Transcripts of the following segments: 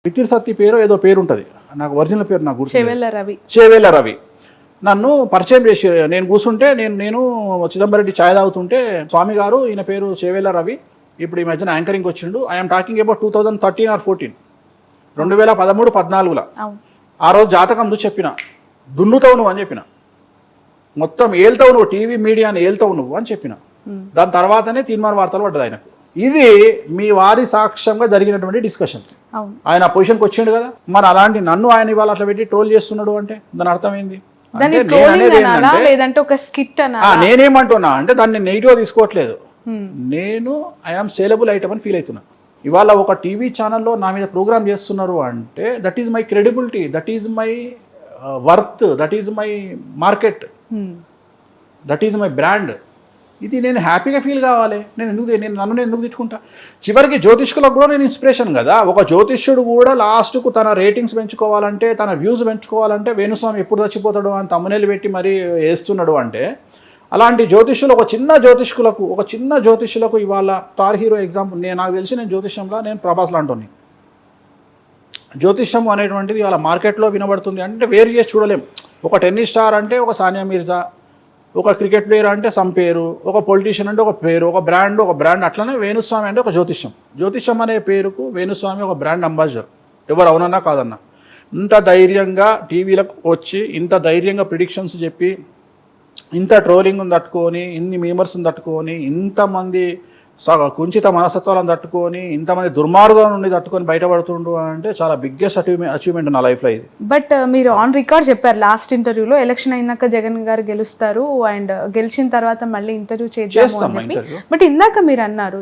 వితిర్ సత్తి పేరు ఏదో పేరు ఉంటుంది, నాకు ఒరిజినల్ పేరు నాకు గుర్తు. చేవేళ్ళ రవి నన్ను పరిచయం చేసి, నేను కూర్చుంటే నేను చిదంబరెడ్డి ఛాయ్ తాగుతుంటే, స్వామి గారు ఈయన పేరు చేవేళ్ళ రవి, ఇప్పుడు ఈ మధ్యన యాంకరింగ్ వచ్చిండు, ఐఎమ్ టాకింగ్ అబౌట్ 2013 or 14, 2013-14లో. ఆ రోజు జాతకం నువ్వు చెప్పిన, దున్నుతావు నువ్వు అని చెప్పిన, మొత్తం ఏళ్తావు నువ్వు, టీవీ మీడియాని ఏళ్తావు నువ్వు అని చెప్పిన. దాని తర్వాతనే తీర్మాన వార్తలు పడ్డది ఆయనకు. ఇది మీ వారి సాక్ష్యంగా జరిగినటువంటి డిస్కషన్. ఆయన పొజిషన్కి వచ్చిండు కదా, మరి అలాంటి నన్ను ఆయన ఇవాళ అట్లా పెట్టి ట్రోల్ చేస్తున్నాడు అంటే దాని అర్థం ఏంది? నేనేమంటున్నా అంటే దాన్ని నెగిటివ్గా తీసుకోవట్లేదు, నేను ఐఆమ్ సేలబుల్ ఐటమ్ అని ఫీల్ అవుతున్నా. ఇవాళ ఒక టీవీ ఛానల్లో నా మీద ప్రోగ్రామ్ చేస్తున్నారు అంటే that is my credibility, that is my worth, that is my market, that is my brand. ఇది నేను హ్యాపీగా ఫీల్ కావాలి. నన్ను ఎందుకు తిట్టుకుంటా? చివరికి జ్యోతిష్కులకు కూడా నేను ఇన్స్పిరేషన్ కదా. ఒక జ్యోతిష్యుడు కూడా లాస్ట్కు తన రేటింగ్స్ పెంచుకోవాలంటే, తన వ్యూస్ పెంచుకోవాలంటే వేణుస్వామి ఎప్పుడు చచ్చిపోతాడు అని తమ్మునేలు పెట్టి మరీ వేస్తున్నాడు అంటే, అలాంటి జ్యోతిష్యులు ఒక చిన్న జ్యోతిష్యులకు ఇవాళ స్టార్ హీరో ఎగ్జాంపుల్, నాకు తెలిసి నేను జ్యోతిష్యంలో నేను ప్రభాస్ లాంటి జ్యోతిష్యం అనేటువంటిది ఇవాళ మార్కెట్లో వినబడుతుంది అంటే వేరు చేసి చూడలేం. ఒక టెన్నిస్ స్టార్ అంటే ఒక సానియా మిర్జా, ఒక క్రికెట్ ప్లేయర్ అంటే సమ్ పేరు, ఒక పొలిటీషియన్ అంటే ఒక పేరు, ఒక బ్రాండ్ అట్లనే వేణుస్వామి అంటే ఒక జ్యోతిష్యం అనే పేరుకు వేణుస్వామి ఒక బ్రాండ్ అంబాసిడర్. ఎవరు అవునన్నా కాదన్నా, ఇంత ధైర్యంగా టీవీలకు వచ్చి ఇంత ధైర్యంగా ప్రిడిక్షన్స్ చెప్పి, ఇంత ట్రోలింగ్ను తట్టుకొని, ఇన్ని మీమర్స్ని తట్టుకొని, ఇంతమంది కుంచిత మనస్తత్వాలను తట్టుకొని, ఇంతమంది దుర్మార్గం నుండి తట్టుకొని బయటపడుతుండు అంటే చాలా బిగ్గెస్ట్ అచీవ్మెంట్ నా లైఫ్లో ఇది. బట్ మీరు ఆన్ రికార్డ్ చెప్పారు లాస్ట్ ఇంటర్వ్యూలో, ఎలక్షన్ అయినాక జగన్ గారు గెలుస్తారు అండ్ గెలిచిన తర్వాత మళ్ళీ ఇంటర్వ్యూ చేద్దాము అని చెప్పి. బట్ ఇందాక మీరు అన్నారు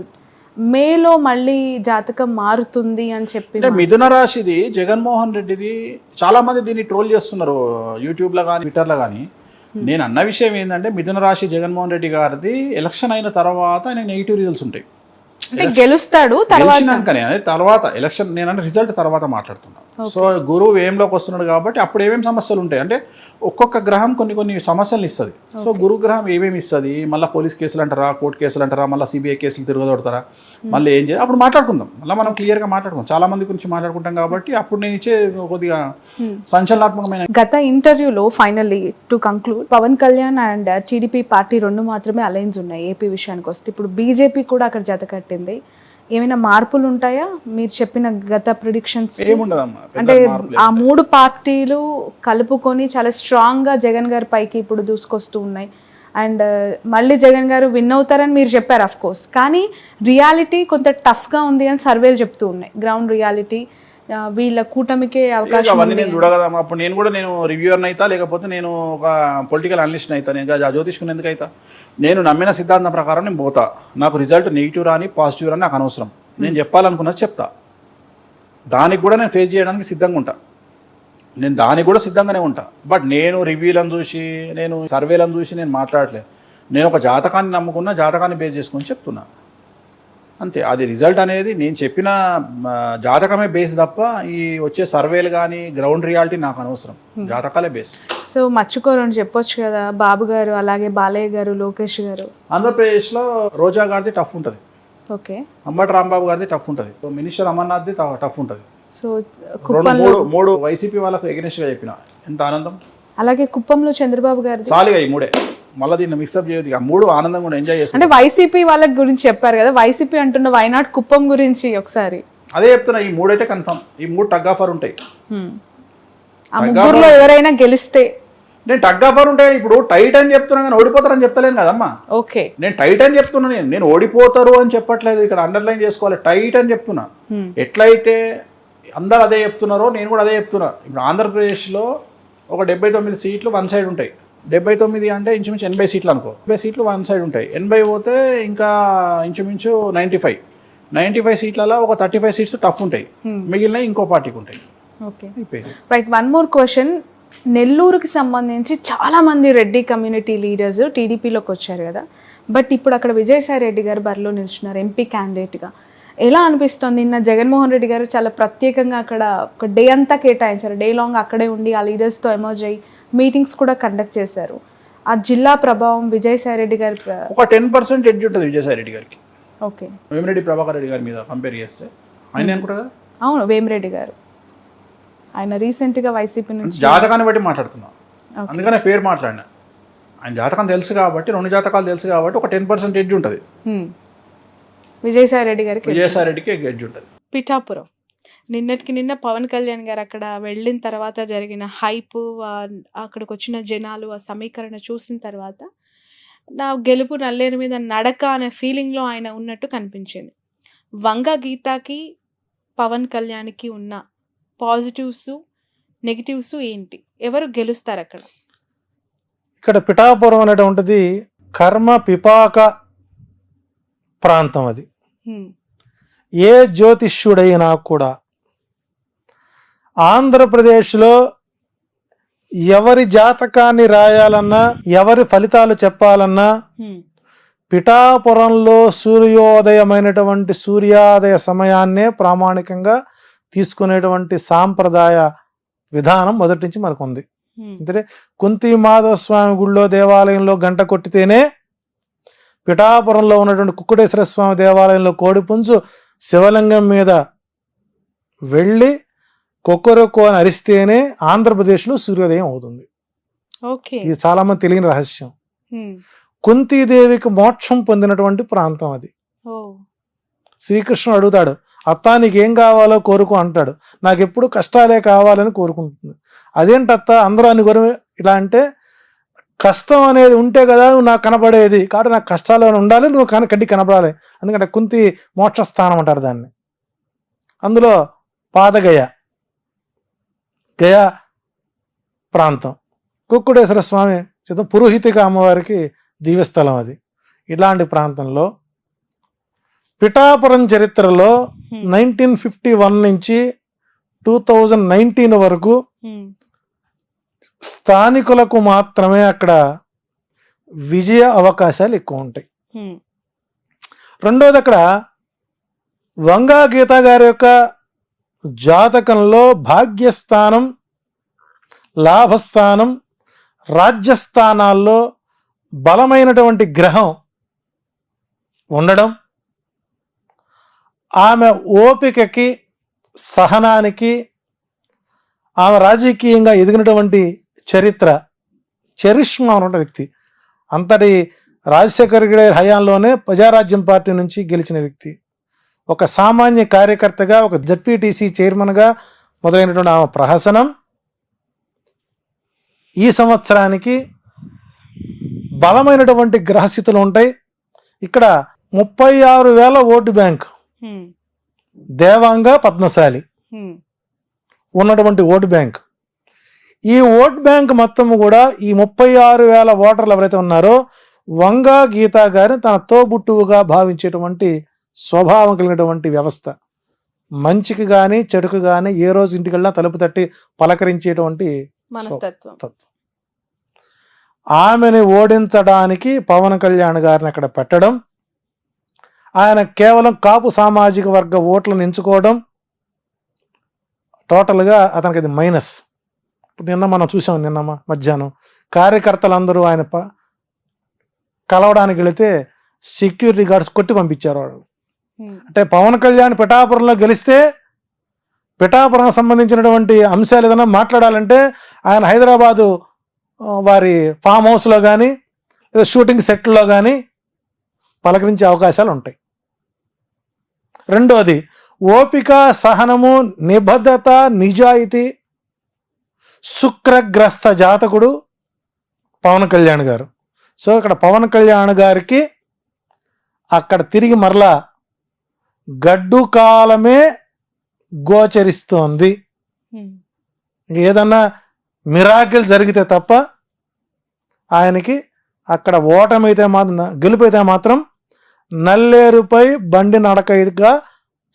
మేలో మళ్ళీ జాతకం మారుతుంది అని చెప్పి. మిథున రాశిది జగన్మోహన్ రెడ్డిది చాలా మంది దీన్ని ట్రోల్ చేస్తున్నారు యూట్యూబ్లో కానీ ట్విట్టర్లో కానీ. నేను అన్న విషయం ఏంటంటే, మిథున రాశి జగన్మోహన్ రెడ్డి గారిది ఎలక్షన్ అయిన తర్వాత ఆయన నెగిటివ్ రిజల్ట్స్ ఉంటాయి. గెలుస్తాడు తర్వాత ఎలక్షన్, నేనంటే రిజల్ట్ తర్వాత మాట్లాడుతున్నాను. సో గురువు ఏంలోకి వస్తున్నాడు కాబట్టి అప్పుడు ఏమేమి సమస్యలు ఉంటాయి అంటే, ఒక్కొక్క గ్రహం కొన్ని సమస్యలు ఇస్తుంది. సో గురు గ్రహం ఏమేమి ఇస్తుంది, మళ్ళీ పోలీస్ కేసులు అంటారా, కోర్టు కేసులు అంటారా, మళ్ళీ సిబిఐ కేసులు తిరగదొడతారా, మళ్ళీ ఏం చేయాలి అప్పుడు మాట్లాడుకుందాం. మళ్ళీ మనం క్లియర్గా మాట్లాడుకుందాం, చాలా మంది గురించి మాట్లాడుకుంటాం కాబట్టి అప్పుడు నేను ఇచ్చే కొద్దిగా సంచలనాత్మకమైన. గత ఇంటర్వ్యూలో finally to conclude, Pawan Kalyan and TDP party రెండు మాత్రమే అలయన్స్ ఉన్నాయి ఏపీ విషయానికి వస్తే. ఇప్పుడు బీజేపీ కూడా అక్కడ జత కట్టింది. ఏమైనా మార్పులు ఉంటాయా మీరు చెప్పిన గత ప్రిడిక్షన్స్? అంటే ఆ మూడు పార్టీలు కలుపుకొని చాలా స్ట్రాంగ్ గా జగన్ గారి పైకి ఇప్పుడు దూసుకొస్తూ ఉన్నాయి. అండ్ మళ్ళీ జగన్ గారు విన్ అవుతారని మీరు చెప్పారు అఫ్ కోర్స్, కానీ రియాలిటీ కొంత టఫ్ గా ఉంది అని సర్వేలు చెప్తూ ఉన్నాయి. గ్రౌండ్ రియాలిటీ వీళ్ళ కూటమికే అవకాశం. నేను చూడగదా, అప్పుడు నేను రివ్యూవర్ని అవుతా, లేకపోతే నేను ఒక పొలిటికల్ అనలిస్ట్ అవుతా, నేను జ్యోతిష్కుని ఎందుకు అవుతా? నేను నమ్మిన సిద్ధాంతం ప్రకారం నేను పోతా. నాకు రిజల్ట్ నెగిటివ్ రాని పాజిటివ్ రాని నాకు అనవసరం. నేను చెప్పాలనుకున్నది చెప్తా. దానికి కూడా నేను ఫేస్ చేయడానికి సిద్ధంగా ఉంటా, నేను దానికి కూడా సిద్ధంగానే ఉంటా. బట్ నేను రివ్యూలను చూసి, నేను సర్వేలను చూసి నేను మాట్లాడలేదు. నేను ఒక జాతకాన్ని నమ్ముకున్న, జాతకాన్ని బేస్ చేసుకొని చెప్తున్నా అంతే. అది రిజల్ట్ అనేది నేను చెప్పిన జాతకమే బేస్ తప్ప ఈ వచ్చే సర్వేలు కానీ గ్రౌండ్ రియాలిటీ నాకు అనవసరం, జాతకాలే బేస్. సో మర్చిపోరని చెప్పొచ్చు కదా, బాబు గారు అలాగే బాలయ్య గారు, లోకేష్ గారు. ఆంధ్రప్రదేశ్లో రోజా గారిది టఫ్ ఉంటుంది, ఓకే, అంబటి రాంబాబు గారిది టఫ్ ఉంటుంది, మినిస్టర్ అమర్నాథ్ది టఫ్ ఉంటుంది. సో మూడు వైసీపీ వాళ్ళకు ఎగనెస్ట్గా చెప్పిన ఎంత ఆనందం. అలాగే కుప్పంలో చంద్రబాబు గారు సాలిగా ఈ మూడే, మళ్ళీ దీన్ని మిక్సప్ చేయదు. మూడు ఆనందంగా కూడా ఎంజాయ్ చేస్తాను. అంటే వైసీపీ వాళ్ళ గురించి చెప్పారు కదా, వైసీపీ అంటున్న వైనాట్ కుప్పం గురించి ఒకసారి అదే చెప్తున్నా. ఈ మూడైతే కన్ఫర్మ్, ఈ మూడు టగ్ ఆఫర్ ఉంటాయి. ఆ ముగ్గురులో ఎవరైనా గెలిస్తే నేను టగ్ ఆఫర్ ఉంటాయి. ఇప్పుడు టైట్ అని చెప్తున్నా కానీ ఓడిపోతారని చెప్తలేను కదమ్మా. ఓకే, నేను టైట్ అని చెప్తున్నా, నేను ఓడిపోతారు అని చెప్పట్లేదు. ఇక్కడ అండర్లైన్ చేసుకోవాలి, టైట్ అని చెప్తున్నా. ఎట్లయితే అందరు అదే చెప్తున్నారో నేను కూడా అదే చెప్తున్నా. ఇప్పుడు ఆంధ్రప్రదేశ్లో ఒక 79 సీట్లు వన్ సైడ్ ఉంటాయి. 79 అంటే ఇంచుమించు 80 సీట్లు అనుకో. 80 సీట్లు వన్ సైడ్ ఉంటాయి. 80 పోతే ఇంకా ఇంచుమించు 95 సీట్లలో ఒక 35 సీట్స్ టఫ్ ఉంటాయి, మిగిలిన ఇంకో పార్టీకి ఉంటాయి. Okay, right. One more question. నెల్లూరుకి సంబంధించి చాలా మంది రెడ్డి కమ్యూనిటీ లీడర్స్ టీడీపీలోకి వచ్చారు కదా, బట్ ఇప్పుడు అక్కడ విజయసాయి రెడ్డి గారు బరిలో నిల్చున్నారు ఎంపీ క్యాండిడేట్గా. ఎలా అనిపిస్తుంది? నిన్న జగన్మోహన్ రెడ్డి గారు చాలా ప్రత్యేకంగా అక్కడ ఒక డే అంతా కేటాయించారు, డే లాంగ్ అక్కడే ఉండి ఆ లీడర్స్తో ఎమర్జ్ అయ్యి మీటింగ్స్ కూడా కండక్ట్ చేశారు. ఆ జిల్లా ప్రభావం విజయసాయి రెడ్డి గారి ఒక 10% ఎడ్జ్ ఉంటుంది విజయసాయి రెడ్డి గారికి. ఓకే, వేమిరెడ్డి ప్రభాకర్ రెడ్డి గారి మీద కంపేర్ చేస్తే ఆయన అనుకుంటా కదా. అవును, వేమిరెడ్డి గారు ఆయన రీసెంట్గా వైసీపీ నుంచి జాతకాన్ని బట్టి మాట్లాడుతున్నా, Okay. అందుకనే పేరు మాట్లాడినా. ఆయన జాతకం తెలుసు కాబట్టి, 2 జాతకాలు తెలుసు కాబట్టి ఒక 10% ఎడ్జ్ ఉంటుంది. విజయసాయి రెడ్డి గారికి విజయసాయి రెడ్డికి ఎడ్జ్ ఉంటుంది. పిఠాపురం నిన్నటికి నిన్న పవన్ కళ్యాణ్ గారు అక్కడ వెళ్ళిన తర్వాత జరిగిన హైప్, అక్కడికి వచ్చిన జనాలు, ఆ సమీకరణ చూసిన తర్వాత నా గెలుపు నల్లేరు మీద నడక అనే ఫీలింగ్లో ఆయన ఉన్నట్టు కనిపించింది. వంగ గీతాకి పవన్ కళ్యాణ్కి ఉన్న పాజిటివ్స్ నెగిటివ్స్ ఏంటి? ఎవరు గెలుస్తారు అక్కడ? ఇక్కడ పిఠాపురం అనేటువంటిది కర్మ పిపాక ప్రాంతం. అది ఏ జ్యోతిష్యుడైనా కూడా ఆంధ్రప్రదేశ్లో ఎవరి జాతకాన్ని రాయాలన్నా, ఎవరి ఫలితాలు చెప్పాలన్నా పిఠాపురంలో సూర్యోదయమైనటువంటి సూర్యోదయ సమయాన్నే ప్రామాణికంగా తీసుకునేటువంటి సాంప్రదాయ విధానం మొదటి నుంచి మనకు ఉంది. అంటే కుంతి మాధవ స్వామి గుళ్ళో దేవాలయంలో గంట కొట్టితేనే పిఠాపురంలో ఉన్నటువంటి కుక్కుటేశ్వర స్వామి దేవాలయంలో కోడిపుంజు శివలింగం మీద వెళ్ళి కొక్కరొక్కో అని అరిస్తేనే ఆంధ్రప్రదేశ్లో సూర్యోదయం అవుతుంది. ఇది చాలా మంది తెలియని రహస్యం. కుంతీదేవికి మోక్షం పొందినటువంటి ప్రాంతం అది. శ్రీకృష్ణుడు అడుగుతాడు, అత్త నీకేం కావాలో కోరుకో అంటాడు. నాకు ఎప్పుడు కష్టాలే కావాలని కోరుకుంటుంది. అదేంటత్త అందరూ అనుకోరు ఇలా అంటే, కష్టం అనేది ఉంటే కదా నువ్వు నాకు కనపడేది, కాబట్టి నాకు కష్టాలు ఉండాలి, నువ్వు కంటికి కనపడాలి. ఎందుకంటే కుంతి మోక్షస్థానం అంటారు దాన్ని. అందులో పాదగయ, గయా ప్రాంతం, కుక్కుటేశ్వర స్వామి చేత పురోహితిక అమ్మవారికి దివ్యస్థలం అది. ఇలాంటి ప్రాంతంలో పిఠాపురం చరిత్రలో 1951 నుంచి 2019 వరకు స్థానికులకు మాత్రమే అక్కడ విజయ అవకాశాలు ఎక్కువ ఉంటాయి. రెండోది, అక్కడ వంగా గీత గారి యొక్క జాతకంలో భాగ్యస్థానం, లాభస్థానం, రాజ్యస్థానాల్లో బలమైనటువంటి గ్రహం ఉండడం, ఆమె ఓపికకి, సహనానికి, ఆమె రాజకీయంగా ఎదిగినటువంటి చరిష్మా ఉన్న వ్యక్తి. అంతటి రాజశేఖర్ గారి హయాంలోనే ప్రజారాజ్యం పార్టీ నుంచి గెలిచిన వ్యక్తి. ఒక సామాన్య కార్యకర్తగా, ఒక జడ్పీటీసీ చైర్మన్గా మొదలైనటువంటి ఆమె ప్రహసనం ఈ సంవత్సరానికి బలమైనటువంటి గ్రహస్థితులు ఉంటాయి. ఇక్కడ 36,000 ఓటు బ్యాంక్, దేవాంగ పద్మశాలి ఉన్నటువంటి ఓటు బ్యాంక్. ఈ ఓట్ బ్యాంక్ మొత్తం కూడా ఈ 36,000 ఓటర్లు ఎవరైతే ఉన్నారో వంగా గీతా గారిని తన తోబుట్టువుగా భావించేటువంటి స్వభావం కలిగినటువంటి వ్యవస్థ. మంచికి కానీ చెడుకు కానీ ఏ రోజు ఇంటికెళ్ళినా తలుపు తట్టి పలకరించేటువంటి మనస్తత్వం. ఆమెను ఓడించడానికి పవన్ కళ్యాణ్ గారిని అక్కడ పెట్టడం, ఆయన కేవలం కాపు సామాజిక వర్గ ఓట్లను ఎంచుకోవడం, టోటల్గా అతనికి అది మైనస్. ఇప్పుడు నిన్న మనం చూసాం, నిన్న మధ్యాహ్నం కార్యకర్తలందరూ ఆయన కలవడానికి వెళితే సెక్యూరిటీ గార్డ్స్ కొట్టి పంపించారు వాళ్ళు. అంటే పవన్ కళ్యాణ్ పిఠాపురంలో గెలిస్తే పిఠాపురం సంబంధించినటువంటి అంశాలు ఏదైనా మాట్లాడాలంటే ఆయన హైదరాబాదు వారి ఫామ్ హౌస్లో కానీ లేదా షూటింగ్ సెట్లో కానీ పలకరించే అవకాశాలు ఉంటాయి. రెండోది, ఓపిక, సహనము, నిబద్ధత, నిజాయితీ, శుక్రగ్రస్త జాతకుడు పవన్ కళ్యాణ్ గారు. సో ఇక్కడ పవన్ కళ్యాణ్ గారికి అక్కడ తిరిగి మరలా గడ్డు కాలమే గోచరిస్తోంది. ఏదన్నా మిరాకిల్ జరిగితే తప్ప ఆయనకి అక్కడ ఓటమైతే మాత్రం, గెలుపైతే మాత్రం నల్లేరుపై బండి నడకగా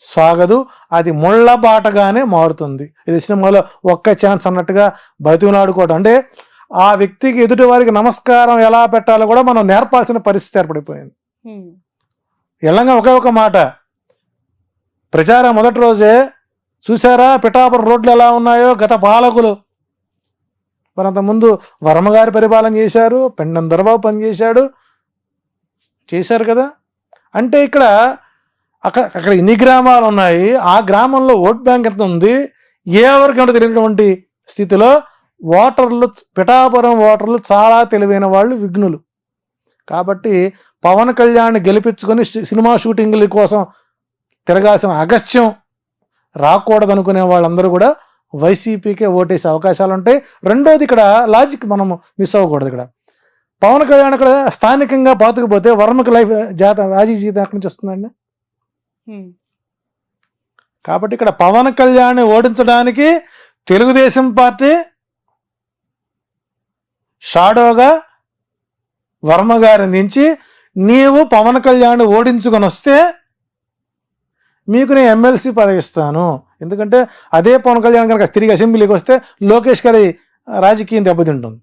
సాగదు, అది ముళ్ళ బాటగానే మారుతుంది. ఇది సినిమాలో ఒక్క ఛాన్స్ అన్నట్టుగా బతిమలాడుకోవడం. అంటే ఆ వ్యక్తికి ఎదుటి వారికి నమస్కారం ఎలా పెట్టాలో కూడా మనం నేర్పాల్సిన పరిస్థితి ఏర్పడిపోయింది. ఎల్లంగా ఒకే ఒక మాట, ప్రచారం మొదటి రోజే చూసారా పిఠాపురం రోడ్లు ఎలా ఉన్నాయో గత పాలకులు. మరి అంతకుముందు వర్మగారి పరిపాలన చేశారు, పెండం దొరబాబు పనిచేశాడు, చేశారు కదా. అంటే ఇక్కడ అక్కడ ఎన్ని గ్రామాలు ఉన్నాయి, ఆ గ్రామంలో ఓట్ బ్యాంక్ ఎంత ఉంది, ఎవరికంటే తెలియనటువంటి స్థితిలో ఓటర్లు, పిఠాపురం ఓటర్లు చాలా తెలివైన వాళ్ళు, విఘ్నులు. కాబట్టి పవన్ కళ్యాణ్ గెలిపించుకొని సినిమా షూటింగ్ల కోసం తిరగాల్సిన అగస్త్యం రాకూడదు అనుకునే వాళ్ళందరూ కూడా వైసీపీకే ఓటేసే అవకాశాలు ఉంటాయి. రెండోది, ఇక్కడ లాజిక్ మనం మిస్ అవ్వకూడదు. ఇక్కడ పవన్ కళ్యాణ్ ఇక్కడ స్థానికంగా పాతుకుపోతే వర్మకి లైఫ్ రాజీ జీతం ఎక్కడి నుంచి వస్తుందండి? కాబట్టి ఇక్కడ పవన్ కళ్యాణ్ ఓడించడానికి తెలుగుదేశం పార్టీ షాడోగా వర్మ గారిని దించి, నీవు పవన్ కళ్యాణ్ ఓడించుకొని వస్తే మీకు నేను ఎమ్మెల్సీ పదవి ఇస్తాను. ఎందుకంటే అదే పవన్ కళ్యాణ్ కనుక తిరిగి అసెంబ్లీకి వస్తే లోకేష్ గారి రాజకీయం దెబ్బతింటుంది.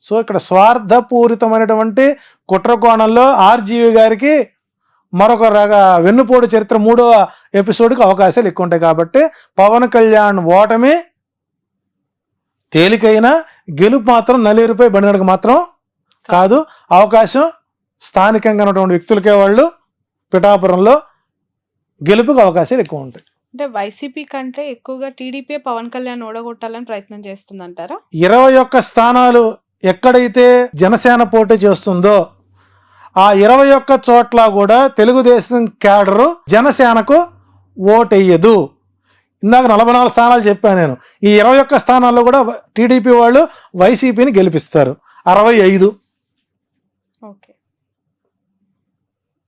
సో ఇక్కడ స్వార్థపూరితమైనటువంటి కుట్ర కోణంలో ఆర్జీవి గారికి మరొక వెన్నుపోటు చరిత్ర 3వ ఎపిసోడ్కి అవకాశాలు ఎక్కువ ఉంటాయి. కాబట్టి పవన్ కళ్యాణ్ ఓటమి తేలికైన, గెలుపు మాత్రం నల్లేరుపై బండినడక మాత్రం కాదు. అవకాశం స్థానికంగా ఉన్నటువంటి వ్యక్తులకే, వాళ్ళు పిఠాపురంలో గెలుపుకి అవకాశాలు ఎక్కువ ఉంటాయి. అంటే వైసీపీ కంటే ఎక్కువగా టీడీపీ పవన్ కళ్యాణ్ ఓడగొట్టాలని ప్రయత్నం చేస్తుందంటారా? 21 స్థానాలు ఎక్కడైతే జనసేన పోటీ చేస్తుందో ఆ 21 చోట్ల కూడా తెలుగుదేశం క్యాడరు జనసేనకు ఓటెయ్యదు. ఇందాక 44 స్థానాలు చెప్పాను నేను. ఈ 21 స్థానాల్లో కూడా టీడీపీ వాళ్ళు వైసీపీని గెలిపిస్తారు, 65. ఓకే.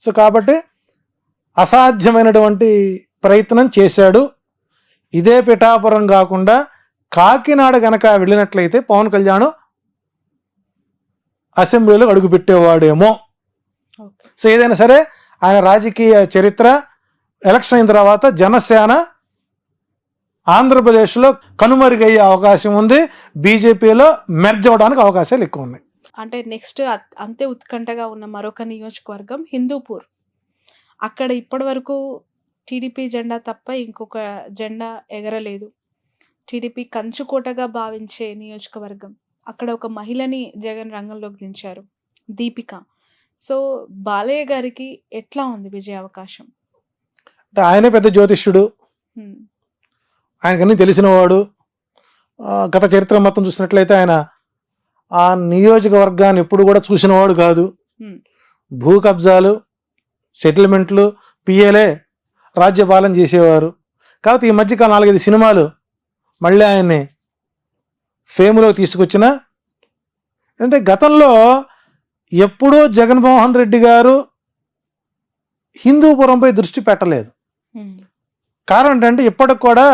సో కాబట్టి అసాధ్యమైనటువంటి ప్రయత్నం చేశాడు. ఇదే పిఠాపురం కాకుండా కాకినాడ గనక వెళ్ళినట్లయితే పవన్ కళ్యాణ్ అసెంబ్లీలో అడుగుపెట్టేవాడేమో. సో ఏదైనా సరే ఆయన రాజకీయ చరిత్ర ఎలక్షన్ అయిన తర్వాత జనసేన ఆంధ్రప్రదేశ్లో కనుమరుగయ్యే అవకాశం ఉంది. బీజేపీలో మెర్జ్ అవ్వడానికి అవకాశాలు ఎక్కువ ఉన్నాయి. అంటే నెక్స్ట్ అంతే ఉత్కంఠగా ఉన్న మరొక నియోజకవర్గం హిందూపూర్. అక్కడ ఇప్పటి వరకు టీడీపీ జెండా తప్ప ఇంకొక జెండా ఎగరలేదు. టీడీపీ కంచుకోటగా భావించే నియోజకవర్గం. అక్కడ ఒక మహిళని జగన్ రంగంలోకి దించారు, దీపిక. సో బాలయ్య గారికి ఎట్లా ఉంది విజయ అవకాశం? అంటే ఆయనే పెద్ద జ్యోతిష్యుడు, ఆయనకన్నీ తెలిసినవాడు. గత చరిత్ర మొత్తం చూసినట్లయితే ఆయన ఆ నియోజకవర్గాన్ని ఎప్పుడు కూడా చూసినవాడు కాదు. భూ కబ్జాలు, సెటిల్మెంట్లు, పిఏలే రాజ్యపాలన చేసేవారు. కాబట్టి ఈ మధ్యకాలం 4-5 సినిమాలు మళ్ళీ ఆయన్ని ఫేమ్లో తీసుకొచ్చిన. అంటే గతంలో ఎప్పుడూ జగన్మోహన్ రెడ్డి గారు హిందూపురంపై దృష్టి పెట్టలేదు. కారణం ఏంటంటే ఇప్పటికి కూడా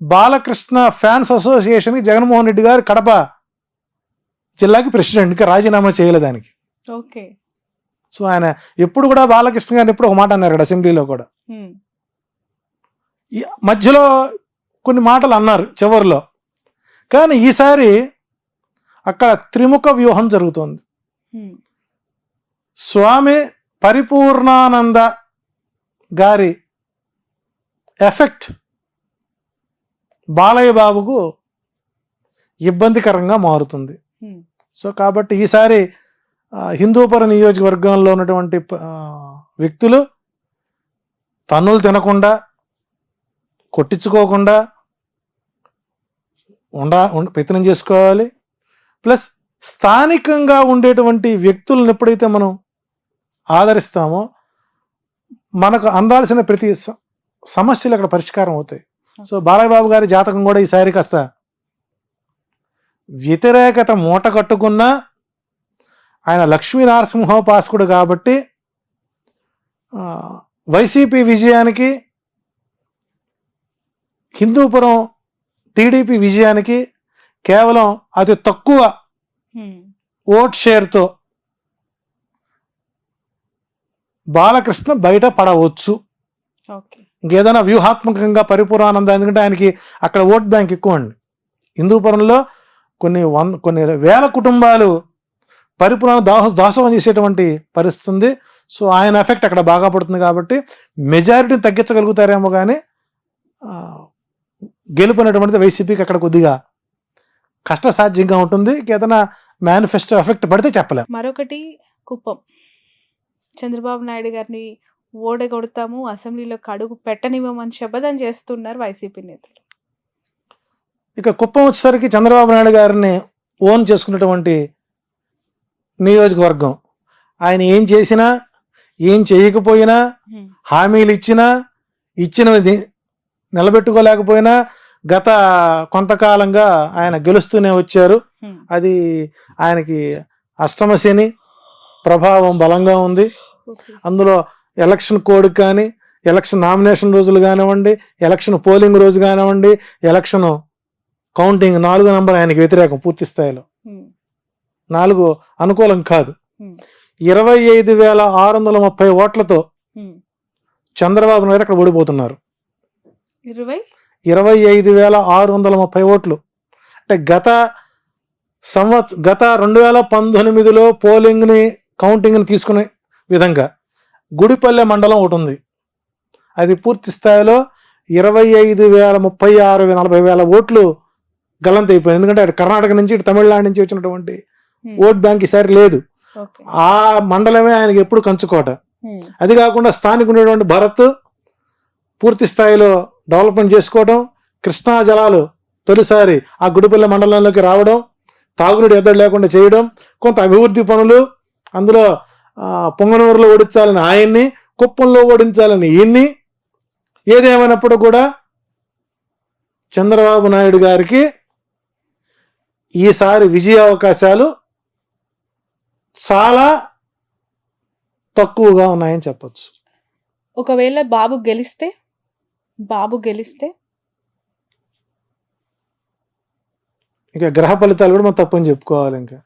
బాలకృష్ణ ఫ్యాన్స్ అసోసియేషన్కి జగన్మోహన్ రెడ్డి గారు కడప జిల్లాకి ప్రెసిడెంట్కి రాజీనామా చేయలేదు దానికి. ఓకే. సో ఆయన ఎప్పుడు కూడా బాలకృష్ణ గారిని ఎప్పుడు ఒక మాట అన్నారు అసెంబ్లీలో కూడా. మధ్యలో కొన్ని మాటలు అన్నారు చివరిలో. కానీ ఈసారి అక్కడ త్రిముఖ వ్యూహం జరుగుతోంది. స్వామి పరిపూర్ణానంద గారి ఎఫెక్ట్ బాలయ్య బాబుకు ఇబ్బందికరంగా మారుతుంది. సో కాబట్టి ఈసారి హిందూపురం నియోజకవర్గంలో ఉన్నటువంటి వ్యక్తులు తన్నులు తినకుండా, కొట్టించుకోకుండా ప్రయత్నం చేసుకోవాలి. ప్లస్ స్థానికంగా ఉండేటువంటి వ్యక్తులను ఎప్పుడైతే మనం ఆదరిస్తామో మనకు అందాల్సిన ప్రతి సమస్యలు అక్కడ పరిష్కారం అవుతాయి. సో బాలయ్య బాబు గారి జాతకం కూడా ఈసారి కాస్త వ్యతిరేకత మూట కట్టుకున్నా ఆయన లక్ష్మీనరసింహోపాసకుడు కాబట్టి వైసీపీ విజయానికి, హిందూపురం టీడీపీ విజయానికి కేవలం అతి తక్కువ ఓట్ షేర్తో బాలకృష్ణ బయట పడవచ్చు. ఇంకేదైనా వ్యూహాత్మకంగా పరిపూర్ణానంద, ఎందుకంటే ఆయనకి అక్కడ ఓట్ బ్యాంక్ ఎక్కువ అండి. హిందూపురంలో కొన్ని వేల కుటుంబాలు పరిపూర్ణ దాసోహం చేసేటువంటి పరిస్థితి ఉంది. సో ఆయన ఎఫెక్ట్ అక్కడ బాగా పడుతుంది కాబట్టి మెజారిటీని తగ్గించగలుగుతారేమో కానీ గెలుపునటువంటిది వైసీపీకి అక్కడ కొద్దిగా కష్టసాధ్యంగా ఉంటుంది. ఏదైనా మేనిఫెస్టో ఎఫెక్ట్ పడితే చెప్పలేం. మరొకటి కుప్పం. చంద్రబాబు నాయుడు గారిని ఓడగొడతాము, అసెంబ్లీలో అడుగు పెట్టనివ్వమని శపథం చేస్తున్నారు వైసీపీ నేతలు. ఇక కుప్పం వచ్చేసరికి చంద్రబాబు నాయుడు గారిని ఓన్ చేసుకున్నటువంటి నియోజకవర్గం. ఆయన ఏం చేసినా ఏం చేయకపోయినా హామీలు ఇచ్చినవి నిలబెట్టుకోలేకపోయినా గత కొంతకాలంగా ఆయన గెలుస్తూనే వచ్చారు. అది ఆయనకి అష్టమ శని ప్రభావం బలంగా ఉంది. అందులో ఎలక్షన్ కోడ్ కానీ, ఎలక్షన్ నామినేషన్ రోజులు కానివ్వండి, ఎలక్షన్ పోలింగ్ రోజు కానివ్వండి, ఎలక్షన్ కౌంటింగ్ 4 నంబర్ ఆయనకి వ్యతిరేకం పూర్తి స్థాయిలో. 4 అనుకూలం కాదు. 25,630 ఓట్లతో చంద్రబాబు నాయుడు అక్కడ ఓడిపోతున్నారు. 25,630 ఓట్లు అంటే గత 2019లో పోలింగ్ని కౌంటింగ్ని తీసుకునే విధంగా గుడిపల్లె మండలం ఒకటి ఉంది. అది పూర్తి స్థాయిలో 25,036,40,000 ఓట్లు గల్లంత అయిపోయింది. ఎందుకంటే అటు కర్ణాటక నుంచి ఇటు తమిళనాడు నుంచి వచ్చినటువంటి ఓట్ బ్యాంక్ ఈసారి లేదు. ఆ మండలమే ఆయనకి ఎప్పుడు కంచుకోట. అది కాకుండా స్థానిక ఉన్నటువంటి భరత్ పూర్తి స్థాయిలో డెవలప్మెంట్ చేసుకోవడం, కృష్ణా జలాలు తొలిసారి ఆ గుడిపల్లె మండలంలోకి రావడం, తాగునీటి ఎద్దడి లేకుండా చేయడం, కొంత అభివృద్ధి పనులు, అందులో పొంగనూరులో ఓడించాలని ఆయన్ని, కుప్పంలో ఓడించాలని ఈయన్ని. ఏదేమైనప్పుడు కూడా చంద్రబాబు నాయుడు గారికి ఈసారి విజయ అవకాశాలు చాలా తక్కువగా ఉన్నాయని చెప్పొచ్చు. ఒకవేళ బాబు గెలిస్తే ఇక గ్రహ ఫలితాలు కూడా మనం తప్పని చెప్పుకోవాలి. ఇంకా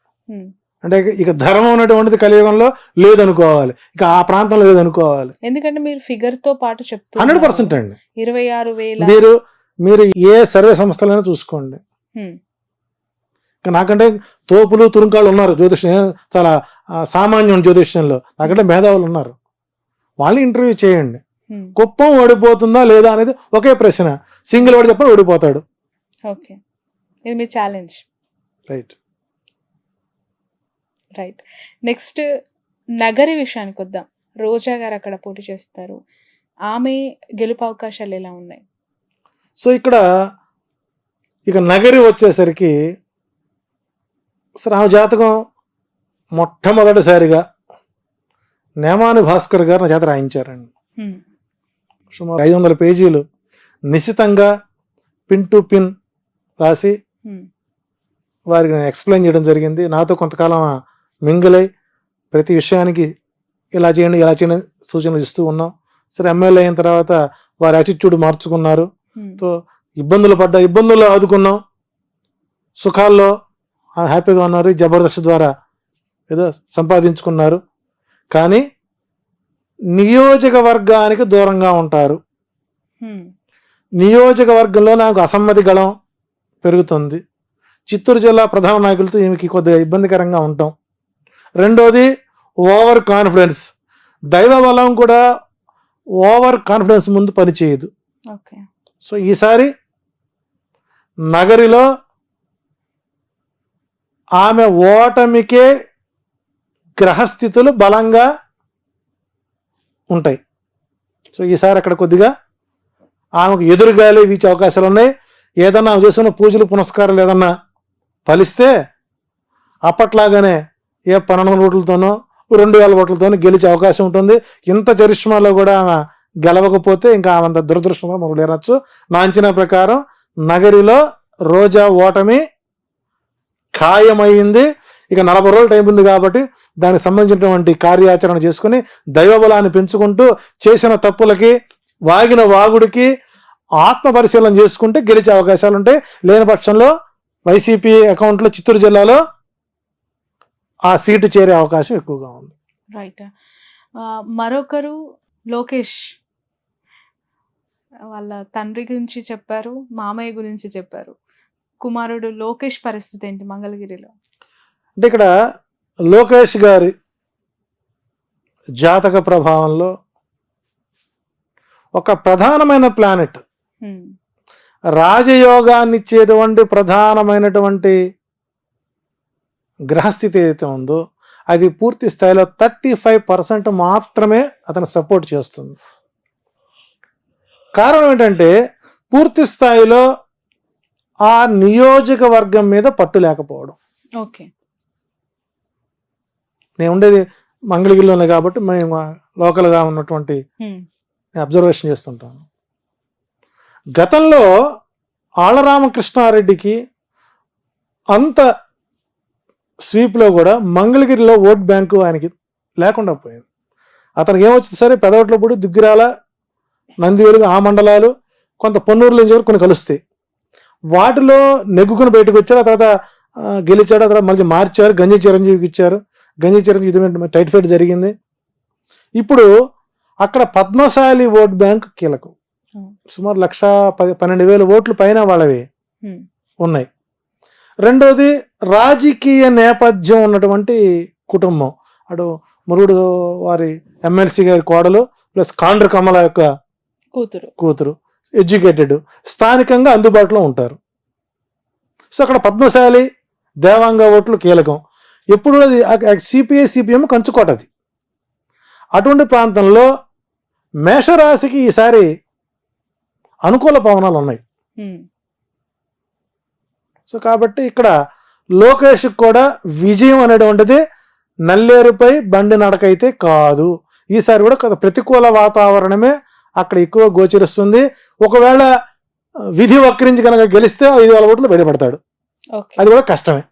అంటే ఇక ధర్మం ఉన్నటువంటిది కలియుగంలో లేదనుకోవాలి, ఇక ఆ ప్రాంతంలో లేదనుకోవాలి. ఎందుకంటే మీరు ఫిగర్ తో పాటు చెప్తున్నారు 100% అండి. 26,000 మీరు ఏ సర్వే సంస్థలైనా చూసుకోండి. నాకంటే తోపులు తురుంకాళ్ళు ఉన్నారు జ్యోతిష్యం, చాలా సామాన్యం జ్యోతిష్యంలో. నాకంటే మేధావులు ఉన్నారు, వాళ్ళు ఇంటర్వ్యూ చేయండి. కుప్పం ఓడిపోతుందా లేదా అనేది ఒకే ప్రశ్న. సింగిల్ వాడు చెప్పాడు ఓడిపోతాడు. ఓకే, ఇది మీ ఛాలెంజ్. రైట్. నెక్స్ట్ నగరి విషయానికి వద్దాం. రోజా గారు అక్కడ పోటీ చేస్తారు, ఆమె గెలుపు అవకాశాలు ఎలా ఉన్నాయి? సో ఇక్కడ ఇక నగరి వచ్చేసరికి ఆమె జాతకం మొట్టమొదటిసారిగా నేమాని భాస్కర్ గారు నా చేత రాయించారండి. సుమారు 500 పేజీలు నిశితంగా పిన్ టు పిన్ రాసి వారికి నేను ఎక్స్ప్లెయిన్ చేయడం జరిగింది. నాతో కొంతకాలం మింగిలై ప్రతి విషయానికి ఇలా చేయండి ఇలా చేయండి సూచనలు ఇస్తూ ఉన్నాం. సరే, ఎమ్మెల్యే అయిన తర్వాత వారి యాటిట్యూడ్ మార్చుకున్నారు. సో ఇబ్బందుల్లో ఆదుకున్నాం, సుఖాల్లో హ్యాపీగా ఉన్నారు. జబర్దస్త్ ద్వారా ఏదో సంపాదించుకున్నారు. కానీ నియోజకవర్గానికి దూరంగా ఉంటారు. నియోజకవర్గంలో నాకు అసమ్మతి గళం పెరుగుతుంది. చిత్తూరు జిల్లా ప్రధాన నాయకులతో ఈమెకి కొద్దిగా ఇబ్బందికరంగా ఉంటాం. రెండోది ఓవర్ కాన్ఫిడెన్స్. దైవ బలం కూడా ఓవర్ కాన్ఫిడెన్స్ ముందు పనిచేయదు. సో ఈసారి నగరిలో ఆమె ఓటమికే గ్రహస్థితులు బలంగా ఉంటాయి. సో ఈసారి అక్కడ కొద్దిగా ఆమెకు ఎదురుగాలి వీచే అవకాశాలు ఉన్నాయి. ఏదన్నా చేసిన పూజలు పునస్కారాలు ఏదన్నా ఫలిస్తే అప్పట్లాగానే 1200 ఓట్లతోనో 2000 ఓట్లతోనో గెలిచే అవకాశం ఉంటుంది. ఇంత చరిష్మాలో కూడా ఆమె గెలవకపోతే ఇంకా ఆమె అంత దురదృష్టంగా మనం లేరచ్చు. నా అంచనా ప్రకారం నగరిలో రోజా ఓటమి ఖాయమైంది. ఇక 40 రోజులు టైం ఉంది కాబట్టి దానికి సంబంధించినటువంటి కార్యాచరణ చేసుకుని దైవబలాన్ని పెంచుకుంటూ చేసిన తప్పులకి వాగిన వాగుడికి ఆత్మ పరిశీలన చేసుకుంటే గెలిచే అవకాశాలు ఉంటాయి. లేని పక్షంలో వైసీపీ అకౌంట్లో చిత్తూరు జిల్లాలో ఆ సీటు చేరే అవకాశం ఎక్కువగా ఉంది. రైట్. మరొకరు లోకేష్, వాళ్ళ తండ్రి గురించి చెప్పారు, మామయ్య గురించి చెప్పారు. కుమారుడు లోకేష్ పరిస్థితి ఏంటి మంగళగిరిలో? అంటే ఇక్కడ లోకేష్ గారి జాతక ప్రభావంలో ఒక ప్రధానమైన ప్లానెట్, రాజయోగాన్ని ఇచ్చేటువంటి ప్రధానమైనటువంటి గ్రహస్థితి ఏదైతే ఉందో అది పూర్తి స్థాయిలో 35% మాత్రమే అతను సపోర్ట్ చేస్తుంది. కారణం ఏంటంటే పూర్తి స్థాయిలో ఆ నియోజకవర్గం మీద పట్టు లేకపోవడం. ఓకే. నేను ఉండేది మంగళగిరిలోనే కాబట్టి మేము లోకల్గా ఉన్నటువంటి అబ్జర్వేషన్ చేస్తుంటాను. గతంలో ఆళ్లరామకృష్ణారెడ్డికి అంత స్వీప్లో కూడా మంగళగిరిలో ఓట్ బ్యాంకు ఆయనకి లేకుండా పోయింది. అతనికి ఏమొచ్చింది సరే పెదవట్లపూడి, దుగ్గిరాల, నందివేలుగు ఆ మండలాలు, కొంత పొన్నూరులో కొన్ని కలుస్తాయి. వాటిలో నెగ్గుకుని బయటకు వచ్చారు. ఆ తర్వాత గెలిచాడు. ఆ తర్వాత మళ్ళీ మార్చారు, గంజి చిరంజీవికి ఇచ్చారు. గంజి చిరంజీవి టైట్ ఫైట్ జరిగింది. ఇప్పుడు అక్కడ పద్మశాలి ఓట్ బ్యాంక్ కీలకం. సుమారు 1,12,000 ఓట్లు పైన వాళ్ళవి ఉన్నాయి. రెండోది రాజకీయ నేపథ్యం ఉన్నటువంటి కుటుంబం. అటు మురుగుడు వారి ఎమ్మెల్సీ గారి కోడలు ప్లస్ కాండ్ర కమల యొక్క కూతురు ఎడ్యుకేటెడ్, స్థానికంగా అందుబాటులో ఉంటారు. సో అక్కడ పద్మశాలి దేవాంగ ఓట్లు కీలకం. ఎప్పుడు అది సిపిఐ సిపిఎం కంచుకోటది. అటువంటి ప్రాంతంలో మేషరాశికి ఈసారి అనుకూల పవనాలు ఉన్నాయి. సో కాబట్టి ఇక్కడ లోకేష్ కూడా విజయం అనేటువంటిది నల్లేరుపై బండి నడకైతే కాదు. ఈసారి కూడా ప్రతికూల వాతావరణమే అక్కడ ఎక్కువ గోచరిస్తుంది. ఒకవేళ విధి వక్రించి కనుక గెలిస్తే 5,000 ఓట్లు బయటపడతాడు. అది కూడా కష్టమే.